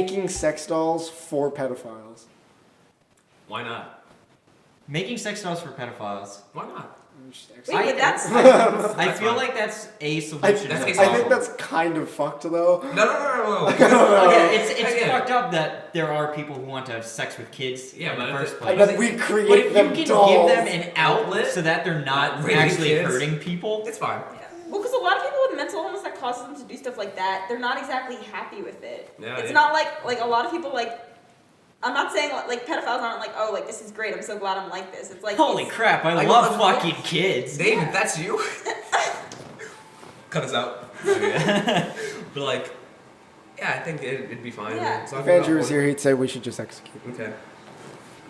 making sex dolls for pedophiles. Why not? Making sex dolls for pedophiles. Why not? Wait, but that's... I feel like that's a solution. I think that's kind of fucked though. No. Yeah, it's fucked up that there are people who want to have sex with kids in the first place. But we create But if them you can dolls. give them an outlet so that they're not Raising actually kids. hurting people, It's fine. Yeah. Well, because a lot of people with mental illness that causes them to do stuff like that, they're not exactly happy with it. Yeah, it's not like a lot of people like. I'm not saying like pedophiles aren't like, oh, like this is great. I'm so glad I'm like this. It's like holy crap, I love fucking kids. David, that's you. Cut us out. But like, yeah, I think it'd be fine. Yeah. So If Andrew was here, he'd say we should just execute. Okay.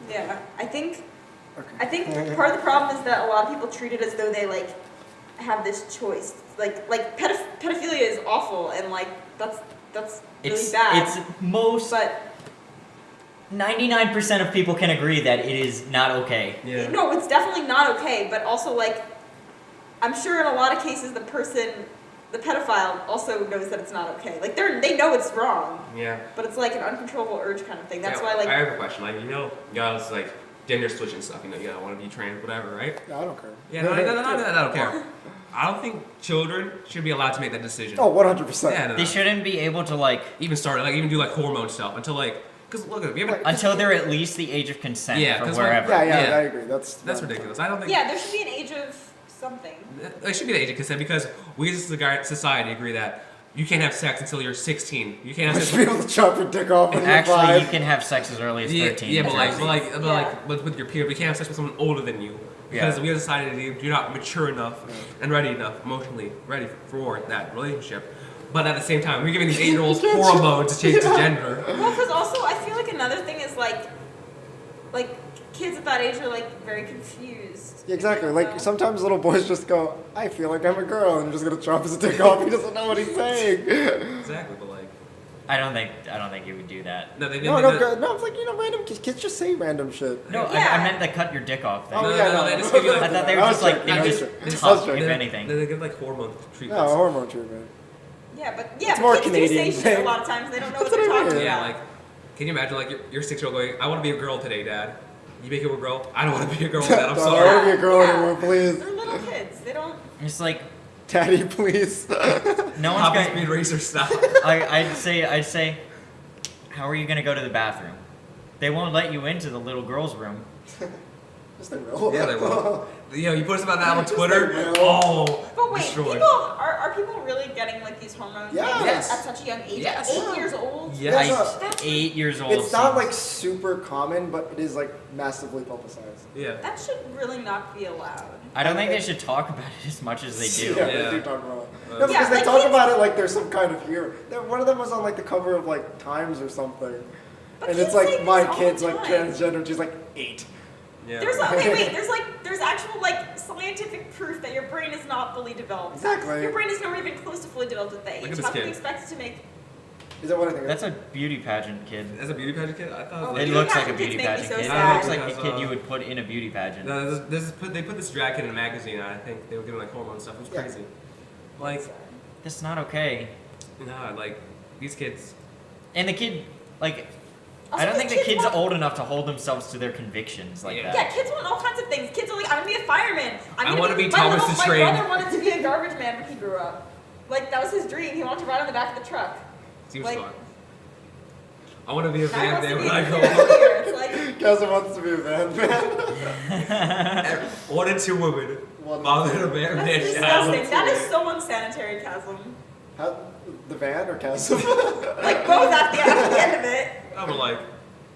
Yeah, I think Okay. part of the problem is that a lot of people treat it as though they like have this choice. Like pedophilia is awful, and like that's really bad. It's most. But 99% of people can agree that it is not okay. Yeah. no, it's definitely not okay. But also like, I'm sure in a lot of cases the pedophile also knows that it's not okay. Like they know it's wrong. Yeah. But it's like an uncontrollable urge kind of thing. That's Yeah, why like. I have a question. Like, guys like gender switching stuff. You want to be trans, whatever, right? Yeah, I don't care. Yeah, no, I don't care. I don't think children should be allowed to make that decision. Oh, 100%. Yeah, no. They shouldn't be able to even do like hormone stuff until like, because look, if you ever until they're at least the age of consent Yeah, for 'cause wherever. Yeah, Yeah. I agree. That's ridiculous. I don't think. Yeah, there should be an age of something. It should be the age of consent because we as a society agree that you can't have sex until you're 16. You can't I have should sex. be able to chop your dick off when you're Actually, 5. you can have sex as early as 13. Yeah, but Yeah. with your peer, we can't have sex with someone older than you because Yeah. we as a society you're not mature enough and ready enough, emotionally ready for that relationship. But at the same time, we're giving these 8-year-olds hormones to change the gender. Well, because also I feel like another thing is like kids at that age are like very confused. Yeah, exactly. Like sometimes little boys just go, "I feel like I'm a girl," and you're just gonna chop his dick off. He doesn't know what he's saying. Exactly, but like. I don't think you would do that. No, they No, it's like random kids just say random shit. No, Yeah. I meant the cut your dick off thing. Oh, yeah, no. they just give you I like, thought they were I just was like joking. they I was just joking. tough, I was if joking. anything. they give like hormone No, treatments. hormone treatment. Yeah, but It's but more kids Canadian do say shit thing. a lot of times. They don't know what That's they're what I talking mean. Yeah, about. like, can you imagine like your 6-year-old going, "I want to be a girl today, Dad." You make it a girl. I don't want to be a girl, Dad. I'm Don't sorry. want to be a girl Yeah. anymore, please. They're little kids. They don't. It's like Daddy, please. no one's Top gonna. speed racer style. I'd say, how are you gonna go to the bathroom? They won't let you into the little girl's room. Yes, they will. Yeah, they will. You put something out on Yes, Twitter. they will. Oh, But wait, destroyed. are people really getting like these hormones Yes. at such a young age? Yes. 8 years old. Yes. That's 8 years old. It's not seems- like super common, but it is like massively publicized. Yeah. That should really not be allowed. I don't think they should talk about it as much as they do. Yeah, Yeah. they do talk about it. Uh, No, because Yeah, they like talk kids- about it like there's some kind of hero. One of them was on like the cover of like Times or something. But And kids it's like say my this all kid's the like time. transgender and she's like 8. Yeah. There's there's actual like scientific proof that your brain is not fully developed. Exactly. Your brain is not even close to fully developed at that age. Look at this How can kid. you expect it to make? Is that what I think? That's a beauty pageant kid. As a beauty pageant kid, I thought. Oh, It like, beauty looks like a pageant beauty kids make me pageant so kid. sad. It looks like a Because, kid you would put in a beauty pageant. No, they put this drag kid in a magazine. And I think they were giving like hormone stuff. It was Yeah. crazy. Like, That's not okay. nah, like these kids. And the kid, like, Also, I don't think the kid's want, old enough to hold themselves to their convictions like Yeah. that. Yeah, kids want all kinds of things. Kids are like, I'm gonna be a fireman. I wanna be my Thomas little- the Train. My brother wanted to be a garbage man when he grew up. Like that was his dream. He wanted to ride on the back of the truck. Seems Like- fun. I want to be a Now he van wants man to when be I a grow up. engineer. It's like Kelsey wants to be a van man. 1 and 2 women. One. Father and a man. that's man, disgusting. child. That is so unsanitary, Chasm. How, the van or Castle? Like both at the end of it. I'm like,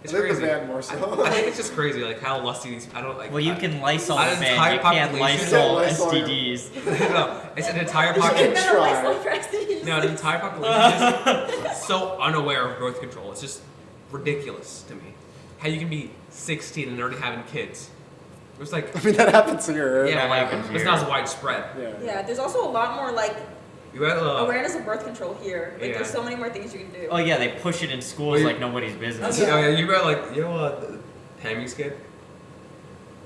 it's I think crazy. the van more so. I think it's just crazy, like how lusty these. I don't like. Well, you can Lysol An the fan, entire you can't population- Lysol Yeah, Lysol, yeah. STDs. no, it's an entire You population. can try. No, the entire population is just so unaware of birth control. It's just ridiculous to me. How you can be 16 and already having kids. It was like, I mean, that happens here. yeah, That like, happens it's here. not as widespread. Yeah. Yeah, there's also a lot more like You had awareness of birth control here. Like Yeah. there's so many more things you can do. Oh yeah, they push it in schools Well, you- like nobody's business. Okay. Oh yeah, you read like Pammy's kid.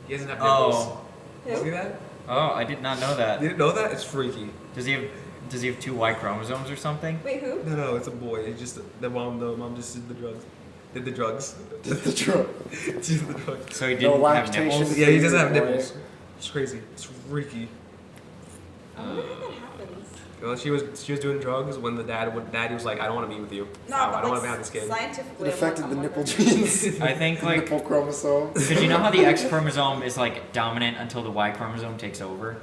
He doesn't have nipples. Oh. Who? See that? Oh, I did not know that. You didn't know that? It's freaky. Does he have Does he have 2 Y chromosomes or something? Wait, who? No, it's a boy. It's just the mom just did the drugs. Did the drugs. Did the truth. Did the drugs. So he No didn't have lactation. nipples? Yeah, he doesn't have Boy. nipples. It's crazy. It's freaky. I wonder how that happens. Well, she was doing drugs when daddy was like, I don't want to be with you. No, I but don't want like to have this kid. scientifically, It affected I'm the nipple wondering. genes. I think like Nipple chromosome. because you know how the X chromosome is like dominant until the Y chromosome takes over.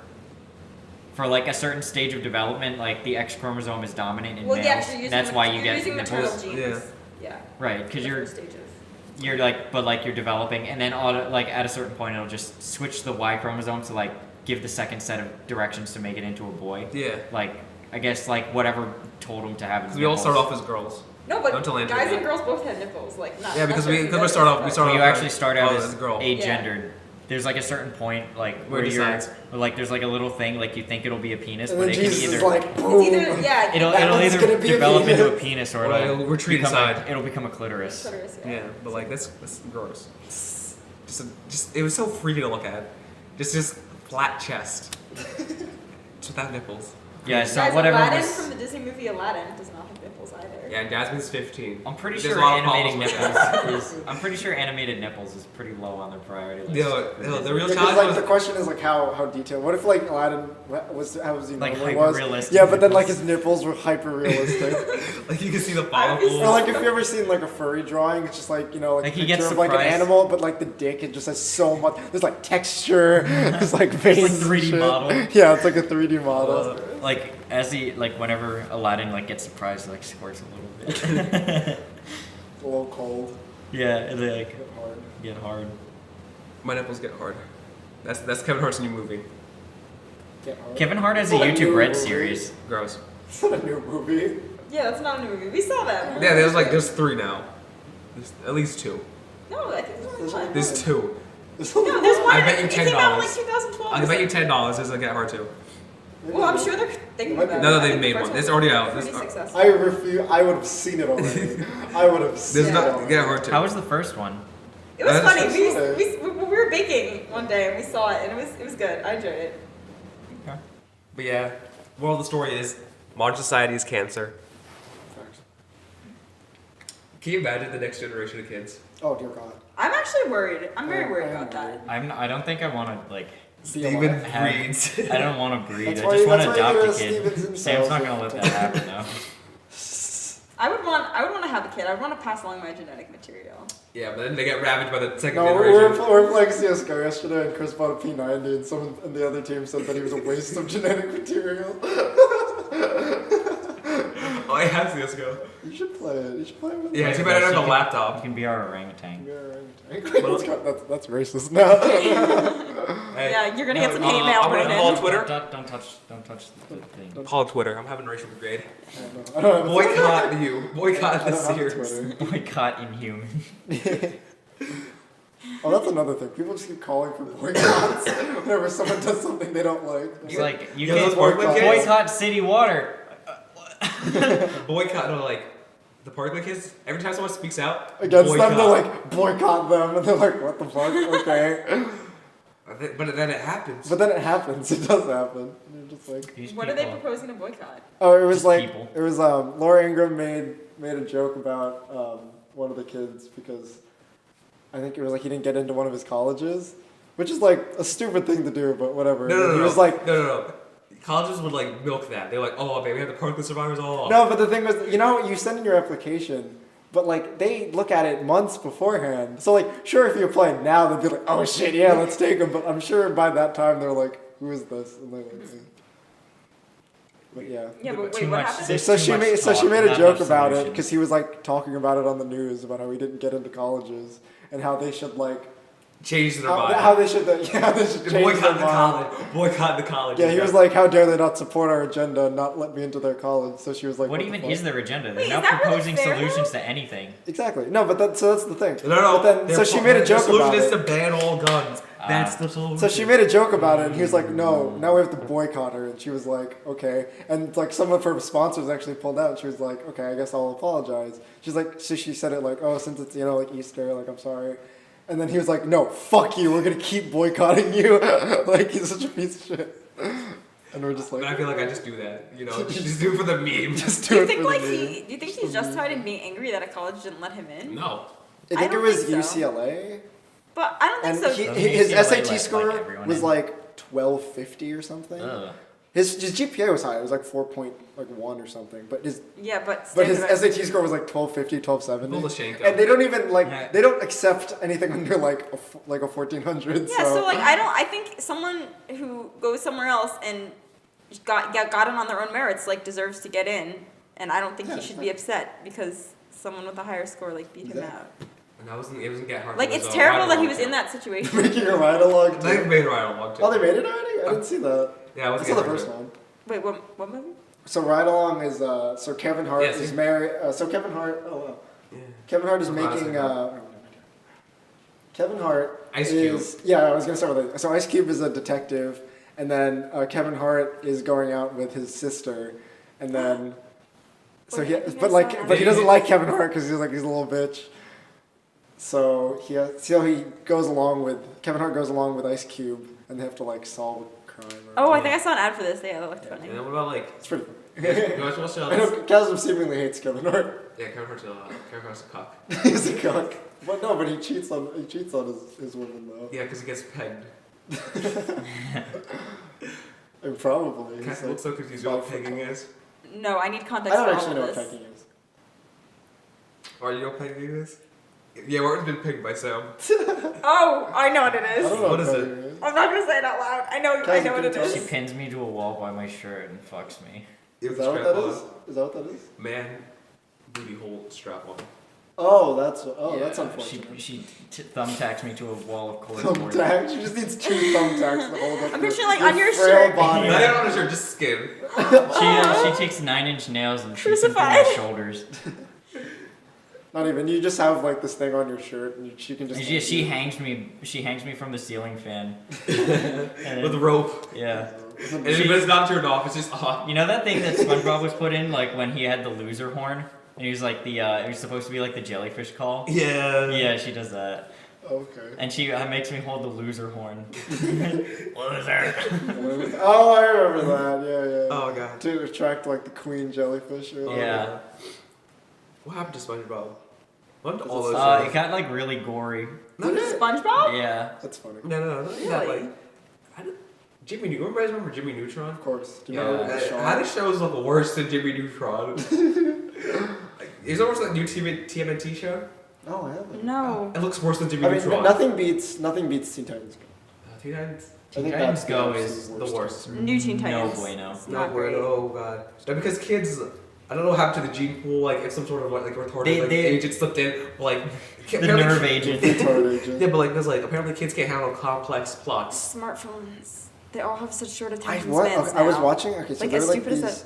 For like a certain stage of development, like the X chromosome is dominant in Well, males. yeah, 'cause you're using That's why you you're get using maternal nipples. genes. Yeah. Right, because The you're first stage of- you're like, but like you're developing, and then like at a certain point, it'll just switch the Y chromosome to like give the second set of directions to make it into a boy. Yeah. Like I guess like whatever told him to have. Because we all start off as girls. No, but Until Andrew guys did. and girls both have nipples. Like not. Yeah, because not we just because we boys, start off but- Well, you actually start out as a girl. agendered. There's like a certain point like Where where it you're decides. like there's like a little thing like you think it'll be a penis, And but then it can Jesus either is like, It's boom. either yeah. it'll That it'll one's either gonna be a develop into a penis. penis or Or it'll retreat become inside. it'll become a clitoris. clitoris, Yeah, but like that's gross. Just it was so freaky to look at. Just flat chest. Just without nipples. Yeah, so Guys, whatever Aladdin was. from the Disney movie Aladdin does not have nipples either. Yeah, and Jasmine's 15. I'm pretty There's sure a lot of animating problems with nipples is. I'm pretty sure animated nipples is pretty low on their priority list. No, the real Because challenge like was the question is like how detailed. What if like Aladdin was how was he Like normally was? hyper-realistic Yeah, but then like nipples. his nipples were hyper realistic. like you can see the Obviously. follicles. Or like if you ever seen like a furry drawing, it's just like Like, a he picture gets of like an surprised. animal, but like the dick it just has so much. There's like texture. There's like veins. and 3D shit. model. Yeah, it's like a 3D model. Like as he like whenever Aladdin like gets surprised, he, like squirts a little bit. It's a little cold. Yeah, and they like Get hard. get hard. My nipples get hard. That's Kevin Hart's new movie. Get hard. Kevin Hart has a It's not a YouTube new Red movie. series. Gross. It's not a new movie. Yeah, that's not a new movie. We saw that. Yeah, there's 3 now. There's at least 2. No, I think there's There's only one. There's 2. No, there's one. I bet you It came out in like $10. 2012. I can bet you $10 there's a Get Hard 2. Well, I'm sure they're thinking about it. No, I they've think made the one. first It's one already was out. Pretty This- successful. I refuse. I would have seen it already. I would have seen There's it not already. Get Hard 2. How was the first one? It was That's- funny. that's We were baking one day and we saw it and it was good. I enjoyed it. But yeah, moral of the story is modern society is cancer. Can you imagine the next generation of kids? Oh dear God. I'm actually worried. I'm very worried I am about that. I don't think I want to like. Steven have- breeds. I don't want to breed. That's I why- just want to that's why you adopt go a to kid. Steven's Sam's not himself. gonna let that happen though. I would want to have a kid. I would want to pass along my genetic material. Yeah, but then they get ravaged by the second No, generation. we're playing CSGO yesterday, and Chris bought a P90, and someone and the other team said that he was a waste of genetic material. Oh, I have CSGO. You should play it. You should play it with Yeah, me. too bad I don't have a You laptop. can be our orangutan. That's racist now. Hey, Yeah, you're gonna get some hate I'm mail, gonna Brandon. call Twitter. Don't touch the thing. Call Twitter. I'm having racial brigade. I don't have a Boycott you. Boycott I this don't have a series. Twitter. Boycott Inhuman. Oh, that's another thing. People just keep calling for boycotts whenever someone does something they don't like. It's like you Yeah, those can Parkland kids? boycott city water. Boycott. No, like the Parkland kids. Every time someone speaks out Against boycott. them, they're like, boycott them. And they're like, what the fuck? Okay. But then it happens. But then it happens. It does happen. And you're just like, These What are they people. proposing to boycott? oh, it was Just like, people. it was, Laura Ingraham made a joke about, one of the kids because I think it was like he didn't get into one of his colleges, which is like a stupid thing to do, but whatever. No. He was like, no. Colleges would like milk that. They're like, oh, baby, we have the Parkland survivors all. no, but the thing was, you know, you send in your application, but like they look at it months beforehand. So like, sure, if you apply now, they'd be like, oh shit, yeah, let's take him. But I'm sure by that time they're like, who is this? And they're like, but yeah. Yeah, but Too wait, what much- happened? there's So too she much made talk, a not joke enough about it solutions. because he was like talking about it on the news about how he didn't get into colleges and how they should like Change their how mind. they should change their Boycott the mind. college. Boycott the college. Yeah, he was like, how dare they not support our agenda and not let me into their college? So she was like, What the even fuck? is their agenda? They're Wait, not is that really proposing fair, solutions though? to anything. Exactly. No, but that's the thing. No. But then, so she made a joke the about solution is it. to ban all guns. That's the solution. So she made a joke about it, and he was like, "No, now we have to boycott her." And she was like, "Okay." And like some of her sponsors actually pulled out. And she was like, "Okay, I guess I'll apologize." She's like, so she said it like, "Oh, since it's like Easter, like I'm sorry." And then he was like, "No, fuck you. We're gonna keep boycotting you." Like he's such a piece of shit. And we're just like. But I feel like I just do that, you know, just do it for the meme. Just Do do you it think for like the meme. do you think he's justified in being angry that a college didn't let him in? No. I I think it don't was think so. UCLA. But I don't think And so. Doesn't his UCLA SAT let, score like, everyone was in? like 1250 or something. Ugh. His GPA was high. It was like 4.1 or something. But his Yeah, but his standardized- SAT score was like 1250, 1270. Bullshit. And they don't even like Yeah. they don't accept anything under like a 1400. Yeah, so like I think someone who goes somewhere else and got in on their own merits like deserves to get in, and I don't think Yeah, he should be upset because someone with a higher score like beat him Exactly. out. And it wasn't get hard. Like it's terrible that he was in that situation. making a ride along. They made a ride along too. Oh, they made it already? I didn't see that. Yeah, it I wasn't saw the get hard first to- one. Wait, what movie? So ride along is so Kevin Hart Yeah, is see? married. So Kevin Hart. Oh wow. Yeah. Kevin Hart is Oh, that's making. okay. Kevin Hart Ice Cube. is yeah. I was gonna start with it. So Ice Cube is a detective, and then Kevin Hart is going out with his sister, and then. So Wait, he, I think I but saw like, that. but he doesn't like Kevin Hart because he's like he's a little bitch. So he goes along with Kevin Hart goes along with Ice Cube, and they have to like solve a crime. Oh, I think I saw an ad for this. Yeah, that looked funny. And then what about like? It's pretty. You guys watch I know Chasm seemingly hates Kevin Hart. Yeah, Kevin Hart's a cock. He's a cock. But no, but he cheats on his woman though. Yeah, because he gets pegged. And probably. Kind He's of looks so confused with what 5 foot pegging tall. is. No, I need I context don't for actually know all what of this. pegging is. Or you know what pegging is? Yeah, Martin's been pegged by Sam. Oh, I know what it I is. don't know What what is pegging is. I'm not gonna say it out loud. I know Guys, what you it can tell She is. pins me to a wall by my shirt and fucks me. Is that what that is? Is that what that is? Man, booty hole strap on. Oh, that's Yeah, unfortunate. She thumbtacks me to a wall of cardboard. Thumbtacks. She just needs 2 thumbtacks to hold up. I'm your- picturing, like, your on your frail shirt. Body. Not even on his shirt, just skin. She takes 9-inch nails and shoots them through my Crucified. shoulders. Not even. You just have like this thing on your shirt, and she can just. And she hangs me from the ceiling fan. And then- With a rope. yeah. And if it's not turned off, it's just on. You know that thing that SpongeBob was put in, like when he had the loser horn, and he was like it was supposed to be like the jellyfish call. Yeah. Yeah, she does that, Okay. and she makes me hold the loser horn. Loser. Oh, I remember that. Yeah, yeah. Oh god. To attract like the queen jellyfish. Or whatever. Yeah. What happened to SpongeBob? What happened to Is all it those It shows? got like really gory. SpongeBob? Yeah. That's funny. No, not that, Really? like. Jimmy, you guys remember Jimmy Neutron? Of course. Do you Yeah. remember Sean? How do shows look worse than Jimmy Neutron? Like, is there worse than that new TMNT show? No, I haven't. No. It looks worse than Jimmy I mean, Neutron. nothing beats Teen Titans Go. Teen Titans? I think Titans that's Go the is absolute the worst. New Teen No Titans. bueno. It's No not word. great. Oh god. No, because kids, I don't know what happened to the gene pool. Like, if some sort of like retarded They- agent slipped in, like The apparently- nerve agent. Retard agent. Yeah, but like, there's like apparently kids can't handle complex plots. Smartphones. They all have such short I, attention what? spans Okay, I was now. watching. Okay, so Like, there as were like stupid as these.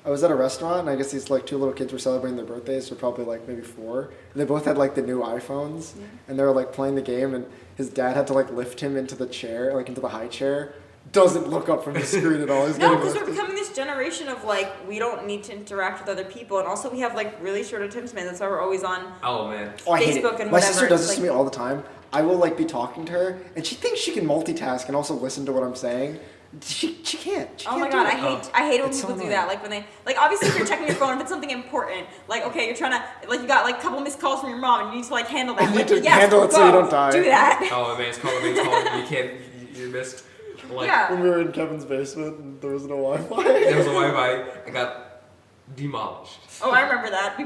I was at a restaurant, and I guess these like 2 little kids were celebrating their birthdays. They're probably like maybe 4. And they both had like the new iPhones, Yeah. and they were like playing the game, and his dad had to like lift him into the chair, like into the high chair. Doesn't look up from the screen at all. He's No, getting because we're lifted. becoming this generation of like we don't need to interact with other people, and also we have like really short attention spans. That's why we're always on. Oh man. Oh, I hate it. Facebook and My whatever, sister does it's this to like- me all the time. I will like be talking to her, and she thinks she can multitask and also listen to what I'm saying. She can't. She Oh can't my do god, it. I hate when It's so people do annoying. that. Like when they obviously if you're checking your phone if it's something important, like okay, you're trying to like you got like a couple missed calls from your mom and you need to like handle that. You need Like, to yes, handle it so go, you don't die. Do that. Oh man, it's called. You can't. You missed. Like, Yeah. When we were in Kevin's basement and there was no Wi-Fi. there was a Wi-Fi. I got demolished. Oh, I remember that.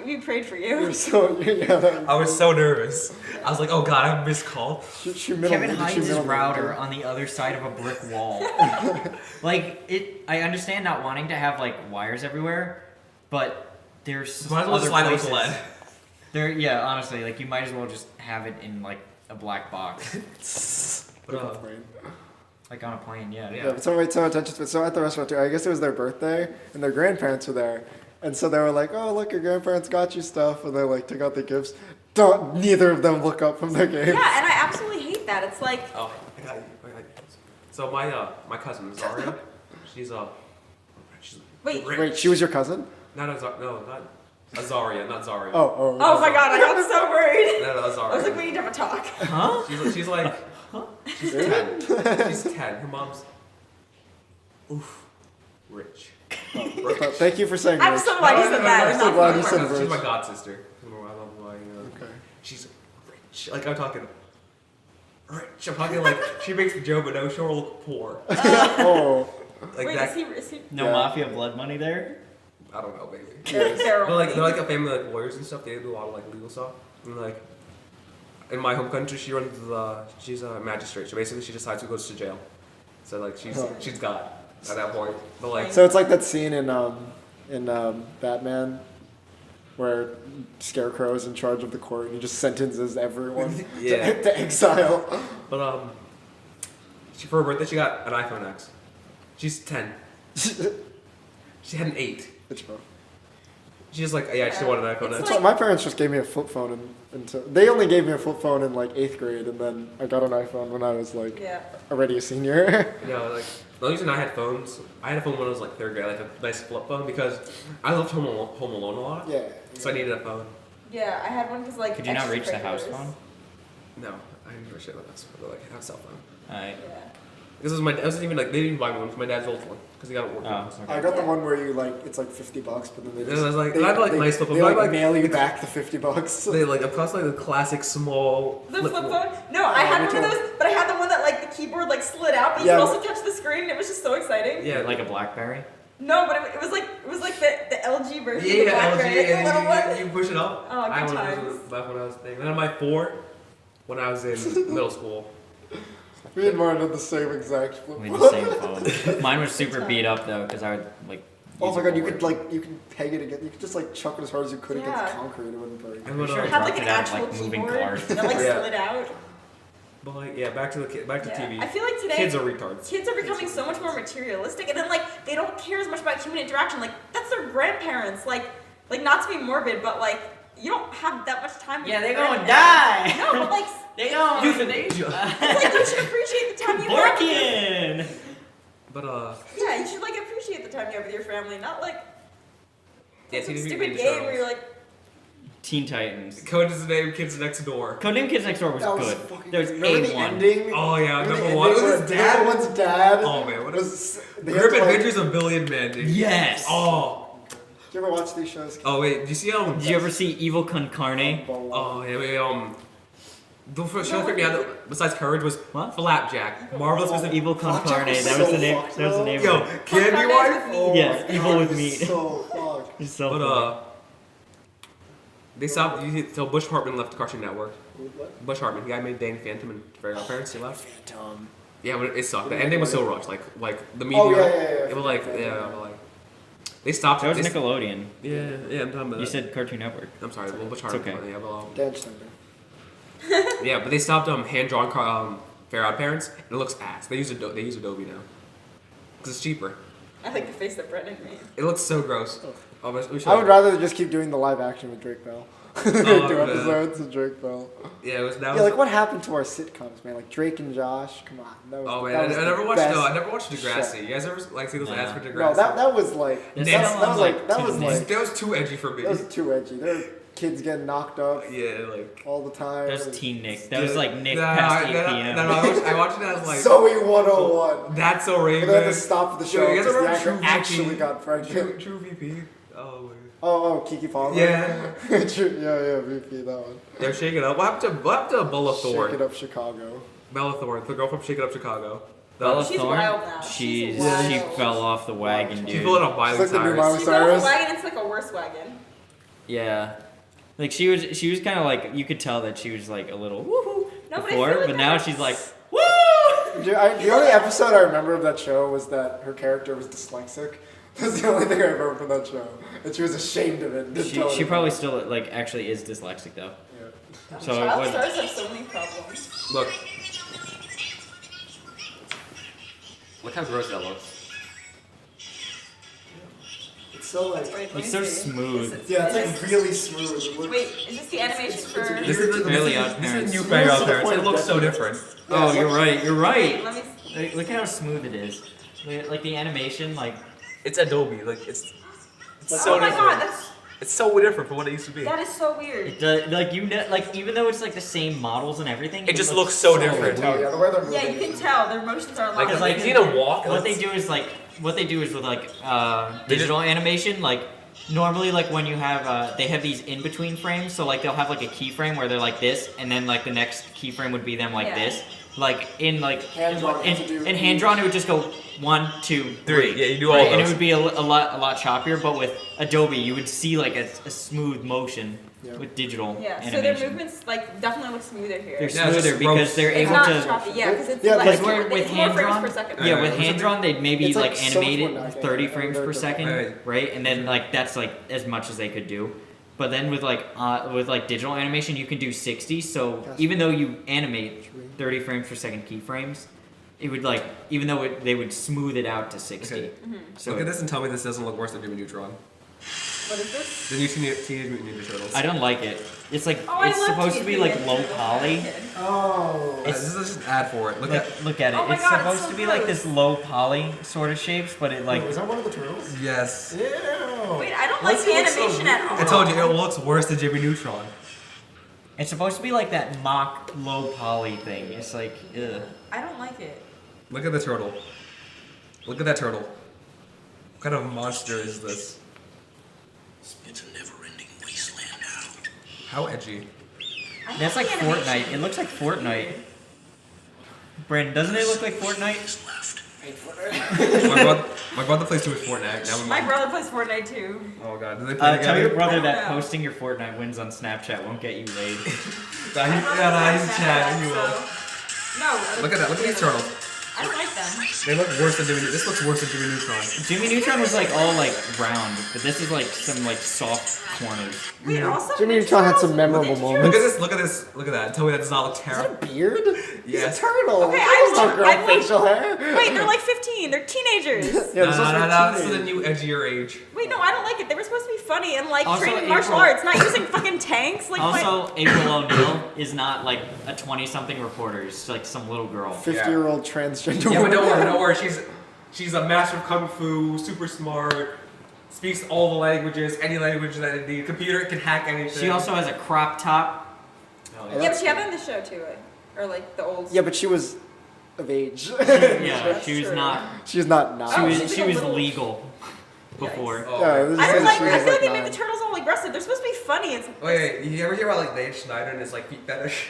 We prayed for We you. were so yeah. That, I was so nervous. I was like, oh god, I have a missed call. she Kevin hides his middle-managed router it. on the other side of a brick wall. Like I understand not wanting to have like wires everywhere, but there's Might as well other just line it with places. lead. There, yeah, honestly, like you might as well just have it in like a black box, Like a brain. like on a plane. Yeah. Yeah. Yeah, but so attention. So at the restaurant too. I guess it was their birthday, and their grandparents were there, and so they were like, "Oh, look, your grandparents got you stuff," and they like took out the gifts. Don't neither of them look up from their game. Yeah, and I absolutely hate that. It's like Oh, I got you. So my cousin Zaria, she's wait. rich. Wait, she was your cousin? Not not Azaria, not Zaria. Oh. Oh my god, I got so worried. No, I was Azaria. like, we need to have a talk. Huh? She's like, she's Really? 10. She's 10. Her mom's Oof. Rich. Thank you for saying I'm rich. so glad you said that. I'm so glad you said She's rich. my god sister. Okay. She's rich. Like I'm talking rich. I'm talking like she makes the joke, but no, she'll look poor. Oh. Like Wait, that. is he? No Yeah. mafia blood money there. I don't know, baby. They're They're like only- a family like lawyers and stuff. They do a lot of like legal stuff. And like in my home country, she's a magistrate. So basically, she decides who goes to jail. So like she's God at that point. But like So it's like that scene in Batman where Scarecrow's in charge of the court and he just sentences everyone Yeah. to exile. But for her birthday, she got an iPhone X. She's 10. She had an 8. Bitch, bro. She's like, yeah, she wanted an iPhone It's X. So my parents just gave me a flip phone until they only gave me a flip phone in like 8th grade, and then I got an iPhone when I was like Yeah. already a senior. You know, like the only reason I had phones, I had a phone when I was like 3rd grade, like a nice flip phone because I loved Home Alone a lot. Yeah. So I needed a phone. Yeah, I had one because like. Could you not reach the house extracurriculars. phone? No, I didn't give a shit about that. But like, I had a cell phone. Alright. Yeah. This was it wasn't even like they didn't buy me one for my dad's old one because he got it working. Oh, I okay. got the one where you like it's like $50, but then they Yeah, just it was like- they, I had, like, they, nice flip they phone. like, Like- mail you back the $50. They like, of course, like the classic small. The flip phone? No, I Oh, had me one of too. those, but I had the one that like the keyboard like slid out, but Yeah. you could also touch the screen. It was just so exciting. Yeah, Like a BlackBerry. No, but it was like the LG version of the Yeah, BlackBerry, LG, the little one. and you push it up. Oh, good I went times. back when I was thing. Then on my 4, when I was in middle school. Me and Martin had the same exact flip We phone. had the same phone. Mine was super beat up though, because I would like. Oh use my it god, for you work. could you could peg it again. You could just like chuck it as hard as you could against Yeah. concrete. It wouldn't break. And when, Sure. It I had like dropped an it out, actual like, moving keyboard cars. that like Yeah. slid out. But like, yeah, back to the Yeah. TV. I feel like today Kids are retards. kids are becoming so much more materialistic, and then like they don't care as much about human interaction. Like that's their grandparents. Like not to be morbid, but like you don't have that much time. With Yeah, your they're gonna grandparents. die. No, but like They don't. Euthanasia. it's like you should appreciate the time you have. with your- Borkian. But Yeah, you should like appreciate the time you have with your family, not like yeah, some TV stupid game where you're like, Teen Titans. Code is the name. Kids next door. Codename Kids Next Door was That was good. fucking There was remember the A1. ending? Oh yeah, Remember the number ending 1 was where his dad. Everyone's dad. Oh man, what is was the they had Grim to, like- Adventures of Billy and Mandy? Yes. Oh. Do you ever watch these shows? Oh wait, do you see Did you ever see Evil Con Carne? Oh yeah, the first show that freaked me out besides Courage was What? Flapjack. Marvelous was the Evil Con Flapjack Carne. was That was so the name. fucked That was the up. name. Yo, Of it. Candy Flapjack Wife. with Oh Yes, my Evil God, with it's Meat. So fucked. It's so But funny. they stopped. So Bush Hartman left Cartoon Network. What? Bush Hartman, the guy made Danny Phantom and Fairy Godparents. He left. Phantom. Yeah, but it sucked. The ending was so rushed. Like the meteor. Oh, yeah. It was like but like they stopped. That was they, Nickelodeon. Yeah, I'm talking about You that. said Cartoon Network. I'm sorry, well, Bush It's Hartman. okay. Yeah, but, Dan Schneider. yeah, but they stopped hand drawn Fairy Godparents. And it looks ass. They use Adobe now because it's cheaper. I like the face that Brendan made. It looks so gross. Oh, we should- I would rather just keep doing the live action with Drake Bell. Do yeah. episodes with Drake Bell. Yeah, it was that. Yeah, was, like what happened to our sitcoms, man? Like Drake and Josh. Come on, that was. Oh man, that I was never the watched. best No, I never watched Degrassi. shit. You guys ever like see those ads for Degrassi? No, that was like It's Nick- that was like that was Nick- like that was too edgy for me. that was too edgy. There were kids getting knocked up Yeah, like. all the time. That was Teen Nick. That was like Nick No, past 8 no, p.m. No, I watched it as like. Zoe 101. That's so But Raven. they had to stop the show Yo, you guys because the remember actor True VP? actually got pregnant. True VP. Oh. Wait. Oh, Kiki Palmer. Yeah. True, yeah, VP, that one. They're shaking up. What happened to Bella Thorne? Shake It Up Chicago. Bella Thorne, the girl from Shake It Up Chicago. Bella She's Thorne. wild now. She She's wild. she fell off the wagon, She dude. pulled up Miley She's like the new Cyrus. Miley She got off Cyrus. a wagon, it's like a worse wagon. Yeah. Like she was kind of like, you could tell that she was like a little woohoo No, but I before, feel like but now that- she's like woo. The only episode I remember of that show was that her character was dyslexic. That's the only thing I remember from that show. And she was ashamed of it. and didn't tell She anyone. probably still like actually is dyslexic though. Yeah. So it Child was. stars have so many problems. Look. Look how gross that looks. It's so like. Wait, let It's me so see. smooth. Is it- Yeah, it's is like this- really smooth. It looks, Wait, is this the animation for? This is Fairly Odd This Parents. is new Smooth Fairly to Odd the Parents. point It of looks so death. different. Oh, you're right. You're Wait, right. let me. Look how smooth it is. Like the animation, like It's Adobe. Like it's Oh so my different. god, that's It's so different from what it used to be. that is so weird. it does. Like you know, like even though it's like the same models and everything, It just looks so different. Oh, yeah, the way they're Yeah, moving. you can tell their emotions are Like, aligned. like, you see them walk. What they do is like what they do is with like digital animation, like normally like when you have they have these in between frames, so like they'll have like a keyframe where they're like this, and then like the next keyframe would be them like this. Like in Hand-drawn, in hand drawn, it would just go 1, 2, 3. Yeah, you do all right? And it those. would be a lot choppier. But with Adobe, you would see like a smooth motion with digital Yeah, so animation. their movements like definitely look smoother here. They're Yeah, it's smoother just because gross. they're It's able not to. choppy, yeah, because it's Yeah, like because with it's more hand frames drawn, per second. yeah, with hand drawn, they'd maybe It's like like so animate Fortnite, it 30 yeah, frames per second, Right. And then like that's like as much as they could do. But then with like digital animation, you can do 60. So even though you animate 30 frames per second keyframes, it would like even though they would smooth it out to 60. Okay. So Look at this and tell me this doesn't look worse than Jimmy Neutron. What is this? The new Teenage Mutant Ninja Turtles. I don't like it. It's like Oh, I it's love supposed to be Teenage like Mutant low Ninja Turtles. poly. Oh. This is just an ad for it. Look at. Look at it. Oh my It's God, it's supposed so to be like gross. this low poly sort of shapes, but it like Is that one of the turtles? Yes. Ew. Wait, I don't like the animation at all. I told you it looks worse than Jimmy Neutron. it's supposed to be like that mock low poly thing. It's like ugh. I don't like it. Look at the turtle. Look at that turtle. What kind of monster is this? It's a never-ending wasteland now. How edgy. I don't That's like the animation. Fortnite. It looks like Fortnite. Brandon, doesn't it look like Fortnite? Is left. My brother plays too much Fortnite. Now My brother plays Fortnite too. Oh god, do they play Tell your together? brother I don't that know. posting your Fortnite wins on Snapchat won't get you laid. He's chatting. He will. No. Look at that. Look at these turtles. I don't like them. They look worse than Jimmy. This looks worse than Jimmy Neutron. Jimmy Neutron was like all like round, but this is like some like soft corners. Wait, also Jimmy Ninja Neutron had some Turtles- memorable Ninja moments. Look at this. Look at this. Look at that. Tell me that does not look Is that terrible. a beard? Yes. He's a turtle. Okay, Turtles don't grow I wait. facial hair. Wait, they're like 15. They're teenagers. Yeah, this This is the new edgier age. Wait, no, I don't like it. They were supposed to be funny and like Also, trained in martial April- arts, not using fucking tanks. Like what? Also, April O'Neil is not like a 20-something reporter. She's like some little girl. 50-year-old transgender Yeah, but woman. don't worry. She's a master of kung fu, super smart, speaks all the languages, any language that it needs. Computer can hack anything. She also has a crop top. Yeah, but she had that in the show too, or like the old. Yeah, but she was of age. Yeah, That's she was true. not. She's not now. She Oh, was she's she like a was little- legal before. Oh. Yeah, it was I don't just like. she I was feel like they nine. made the turtles all aggressive. They're supposed to be funny. It's Wait, you ever hear about like Nate Schneider and his like feet fetish?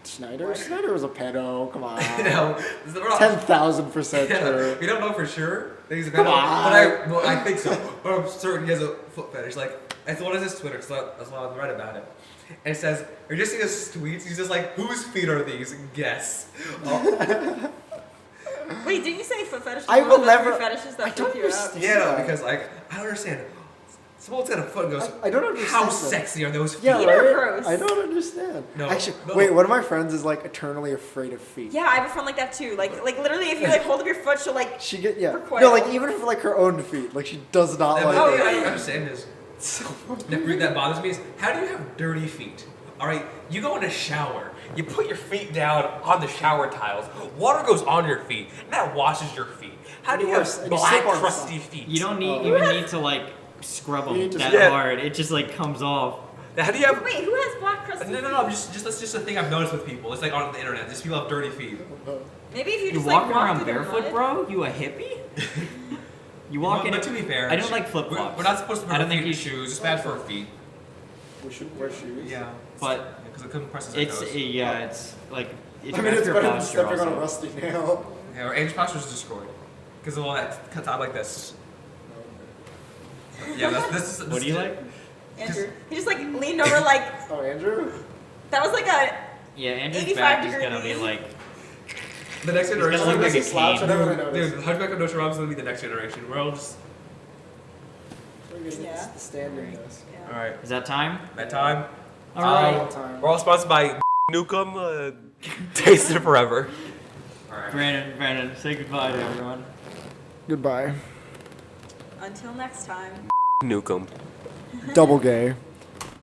Schneider? Schneider was a pedo. Come on. No, we're not- 10,000% Yeah, true. we don't know for sure that he's a Come pedo, on. but I think so. But I'm certain he has a foot fetish. Like, that's what is his Twitter? So that's why I read about it. And it says, "You're just seeing his tweets. He's just like, whose feet are these? Guess." Oh, wait. Didn't you say foot fetish? I was will one of the never- three fetishes that I don't freak you out? understand. yeah, no, because like I don't understand. Someone's got a foot and goes, I don't understand "How that. sexy are those feet?" Yeah, Feet are right? gross. I don't understand. No, Actually, no. wait, one of my friends is like eternally afraid of feet. Yeah, I have a friend like that too. Like literally, if you like hold up your foot, she'll like. She get yeah. Recoil. No, like even for like her own feet, like she does not Yeah, like but it. I understand this. So The fruit that bothers me is how do you have dirty feet? All right, you go in a shower, you put your feet down on the shower tiles, water goes on your feet, and that washes your feet. How do you Worse, have and you black, slip on crusty stuff. feet? You don't need Oh. even need to like scrub You them need to- that Yeah. hard. It just like comes off. How do you have? Wait, who has black crusty? No, that's just a thing I've noticed with people. It's like on the internet, just people have dirty feet. Maybe if you You just walking like walk around through the barefoot, mud. bro? You a hippie? You walk in. But to be fair, I don't like flip flops. We're not supposed to wear I don't think feet you shoes. It's bad for our feet. we should wear shoes. But Because it compresses our it's toes. it's like it's I mean, bad it's for better than posture stepping on a also. rusty nail. Yeah, our Angel's posture is destroyed because of all that cuts out like this. Yeah, this is. What do you like? Andrew, he just like leaned over like Oh, Andrew? that was like a. Yeah, Andrew's 85 back is gonna be degrees. like The next gonna generation. look like a This is slouch, I never cane. noticed. Dude, Hunchback of Notre Dame is gonna be the next generation. We're all just. Yeah. It's the standard. All right, Is that time? that time. All right. All time. We're all sponsored by Nukem. Taste it forever. All right. Brandon, say goodbye to everyone. Goodbye. Until next time. Nukem. Double gay.